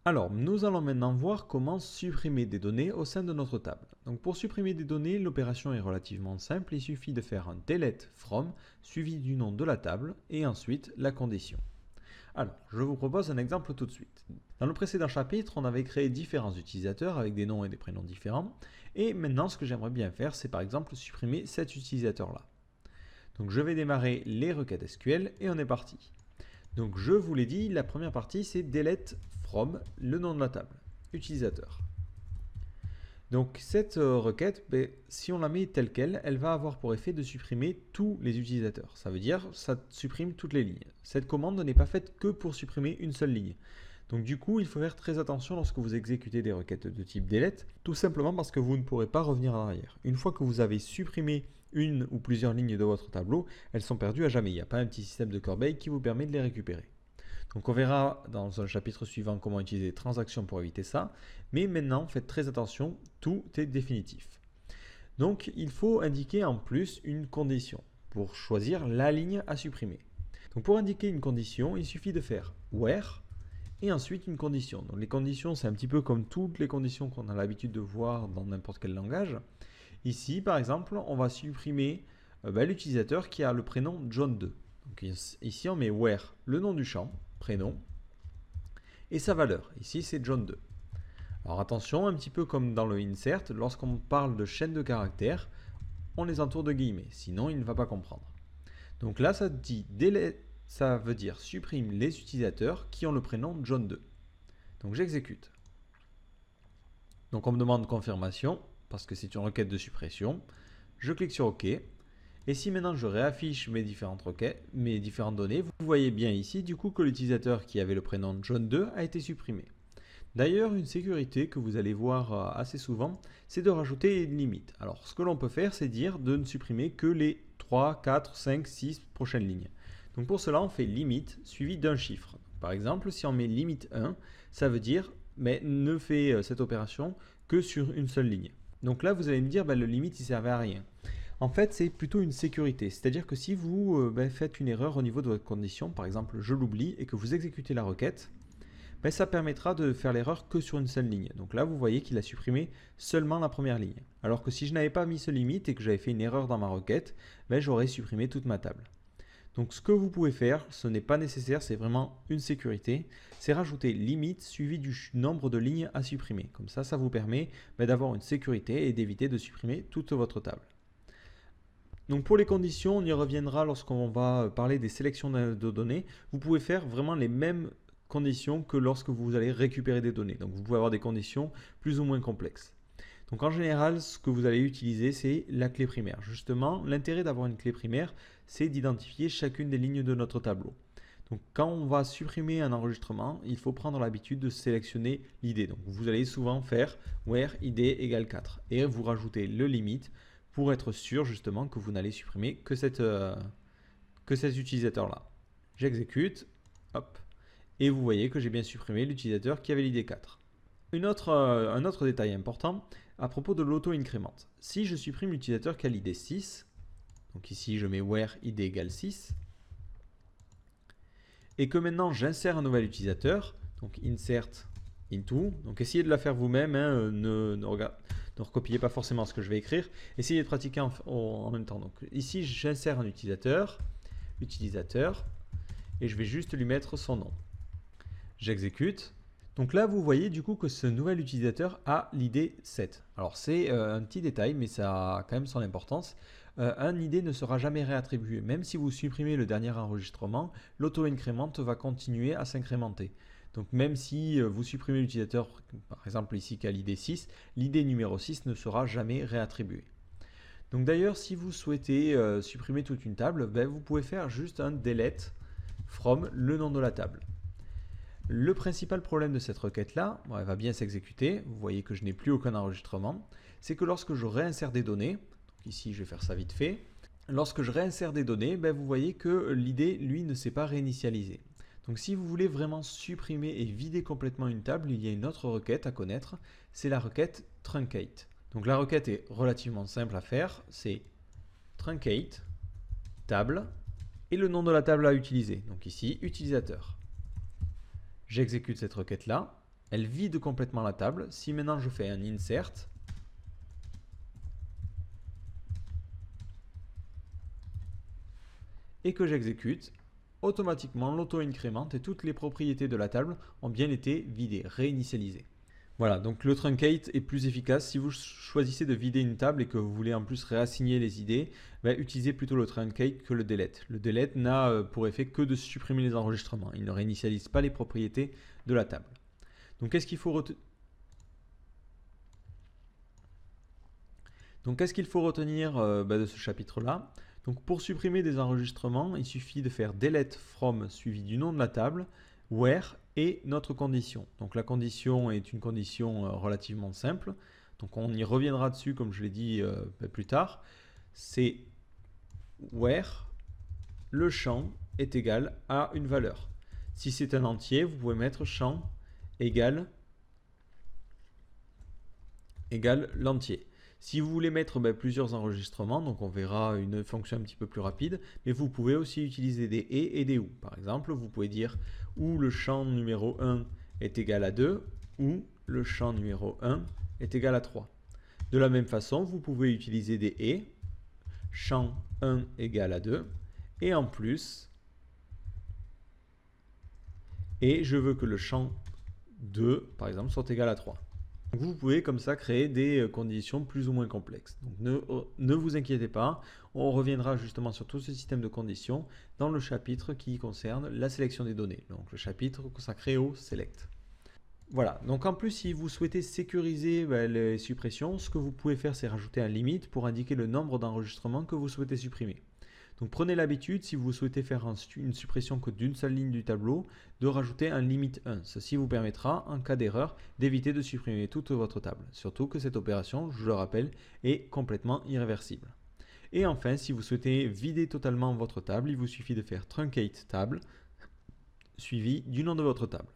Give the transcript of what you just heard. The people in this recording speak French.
Alors, nous allons maintenant voir comment supprimer des données au sein de notre table. Donc, pour supprimer des données, l'opération est relativement simple. Il suffit de faire un delete from suivi du nom de la table et ensuite la condition. Alors, je vous propose un exemple tout de suite. Dans le précédent chapitre, on avait créé différents utilisateurs avec des noms et des prénoms différents. Et maintenant, ce que j'aimerais bien faire, c'est par exemple supprimer cet utilisateur-là. Donc, je vais démarrer les requêtes SQL et on est parti. Donc je vous l'ai dit, la première partie c'est delete from, le nom de la table, utilisateur. Donc cette requête, si on la met telle qu'elle, elle va avoir pour effet de supprimer tous les utilisateurs. Ça veut dire ça supprime toutes les lignes. Cette commande n'est pas faite que pour supprimer une seule ligne. Donc du coup, il faut faire très attention lorsque vous exécutez des requêtes de type delete, tout simplement parce que vous ne pourrez pas revenir en arrière. Une fois que vous avez supprimé une ou plusieurs lignes de votre tableau, elles sont perdues à jamais. Il n'y a pas un petit système de corbeille qui vous permet de les récupérer. Donc on verra dans un chapitre suivant comment utiliser les transactions pour éviter ça. Mais maintenant, faites très attention, tout est définitif. Donc il faut indiquer en plus une condition pour choisir la ligne à supprimer. Donc pour indiquer une condition, il suffit de faire where et ensuite une condition. Donc les conditions, c'est un petit peu comme toutes les conditions qu'on a l'habitude de voir dans n'importe quel langage. Ici, par exemple, on va supprimer l'utilisateur qui a le prénom John2. Donc ici, on met where, le nom du champ, prénom, et sa valeur. Ici, c'est John2. Alors attention, un petit peu comme dans le insert, lorsqu'on parle de chaîne de caractères, on les entoure de guillemets, sinon il ne va pas comprendre. Donc là, ça dit ça veut dire supprime les utilisateurs qui ont le prénom John2. Donc j'exécute. Donc on me demande confirmation, parce que c'est une requête de suppression. Je clique sur OK. Et si maintenant je réaffiche mes différentes requêtes, mes différentes données, vous voyez bien ici du coup que l'utilisateur qui avait le prénom John2 a été supprimé. D'ailleurs, une sécurité que vous allez voir assez souvent, c'est de rajouter une limite. Alors, ce que l'on peut faire, c'est dire de ne supprimer que les 3, 4, 5, 6 prochaines lignes. Donc pour cela, on fait limite suivi d'un chiffre. Par exemple, si on met limite 1, ça veut dire mais ne fait cette opération que sur une seule ligne. Donc là, vous allez me dire, le limite, il ne servait à rien. En fait, c'est plutôt une sécurité. C'est-à-dire que si vous faites une erreur au niveau de votre condition, par exemple, je l'oublie, et que vous exécutez la requête, ça permettra de faire l'erreur que sur une seule ligne. Donc là, vous voyez qu'il a supprimé seulement la première ligne. Alors que si je n'avais pas mis ce limite et que j'avais fait une erreur dans ma requête, j'aurais supprimé toute ma table. Donc ce que vous pouvez faire, ce n'est pas nécessaire, c'est vraiment une sécurité, c'est rajouter limite suivi du nombre de lignes à supprimer. Comme ça vous permet d'avoir une sécurité et d'éviter de supprimer toute votre table. Donc pour les conditions, on y reviendra lorsqu'on va parler des sélections de données. Vous pouvez faire vraiment les mêmes conditions que lorsque vous allez récupérer des données. Donc vous pouvez avoir des conditions plus ou moins complexes. Donc en général, ce que vous allez utiliser, c'est la clé primaire. Justement, l'intérêt d'avoir une clé primaire, c'est d'identifier chacune des lignes de notre tableau. Donc quand on va supprimer un enregistrement, il faut prendre l'habitude de sélectionner l'id. Donc vous allez souvent faire where id égale 4 et vous rajoutez le limite pour être sûr justement que vous n'allez supprimer que cet utilisateur-là. J'exécute, hop, et vous voyez que j'ai bien supprimé l'utilisateur qui avait l'id 4. Un autre détail important à propos de l'auto-incrément. Si je supprime l'utilisateur qui a l'id 6, donc ici je mets where id égale 6, et que maintenant j'insère un nouvel utilisateur, donc insert into, donc essayez de la faire vous-même, ne recopiez pas forcément ce que je vais écrire, essayez de pratiquer en même temps. Donc ici j'insère un utilisateur, et je vais juste lui mettre son nom. J'exécute. Donc là, vous voyez du coup que ce nouvel utilisateur a l'id 7. Alors c'est un petit détail, mais ça a quand même son importance. Un ID ne sera jamais réattribué. Même si vous supprimez le dernier enregistrement, l'auto-incrément va continuer à s'incrémenter. Donc même si vous supprimez l'utilisateur, par exemple ici qui a l'id 6, l'id numéro 6 ne sera jamais réattribué. Donc d'ailleurs, si vous souhaitez supprimer toute une table, vous pouvez faire juste un delete from le nom de la table. Le principal problème de cette requête-là, elle va bien s'exécuter, vous voyez que je n'ai plus aucun enregistrement, c'est que lorsque je réinsère des données, donc ici je vais faire ça vite fait, lorsque je réinsère des données, vous voyez que l'id, lui, ne s'est pas réinitialisé. Donc si vous voulez vraiment supprimer et vider complètement une table, il y a une autre requête à connaître, c'est la requête truncate. Donc la requête est relativement simple à faire, c'est truncate, table, et le nom de la table à utiliser. Donc ici, utilisateur. J'exécute cette requête-là, elle vide complètement la table. Si maintenant je fais un insert, et que j'exécute, automatiquement l'auto-incrémente et toutes les propriétés de la table ont bien été vidées, réinitialisées. Voilà, donc le truncate est plus efficace. Si vous choisissez de vider une table et que vous voulez en plus réassigner les idées, utilisez plutôt le truncate que le delete. Le delete n'a pour effet que de supprimer les enregistrements. Il ne réinitialise pas les propriétés de la table. Donc qu'est-ce qu'il faut retenir de ce chapitre-là? Donc pour supprimer des enregistrements, il suffit de faire delete from suivi du nom de la table, where et notre condition. Donc la condition est une condition relativement simple. Donc on y reviendra dessus comme je l'ai dit plus tard. C'est where le champ est égal à une valeur. Si c'est un entier, vous pouvez mettre champ égale l'entier. Si vous voulez mettre plusieurs enregistrements, donc on verra une fonction un petit peu plus rapide, mais vous pouvez aussi utiliser des et des ou. Par exemple, vous pouvez dire ou le champ numéro 1 est égal à 2 ou le champ numéro 1 est égal à 3. De la même façon, vous pouvez utiliser des et, champ 1 égale à 2, et en plus, et je veux que le champ 2, par exemple, soit égal à 3. Vous pouvez comme ça créer des conditions plus ou moins complexes. Donc ne vous inquiétez pas, on reviendra justement sur tout ce système de conditions dans le chapitre qui concerne la sélection des données, donc le chapitre consacré au select. Voilà, donc en plus si vous souhaitez sécuriser les suppressions, ce que vous pouvez faire c'est rajouter un limite pour indiquer le nombre d'enregistrements que vous souhaitez supprimer. Donc prenez l'habitude, si vous souhaitez faire une suppression que d'une seule ligne du tableau, de rajouter un limite 1. Ceci vous permettra, en cas d'erreur, d'éviter de supprimer toute votre table. Surtout que cette opération, je le rappelle, est complètement irréversible. Et enfin, si vous souhaitez vider totalement votre table, il vous suffit de faire truncate table, suivi du nom de votre table.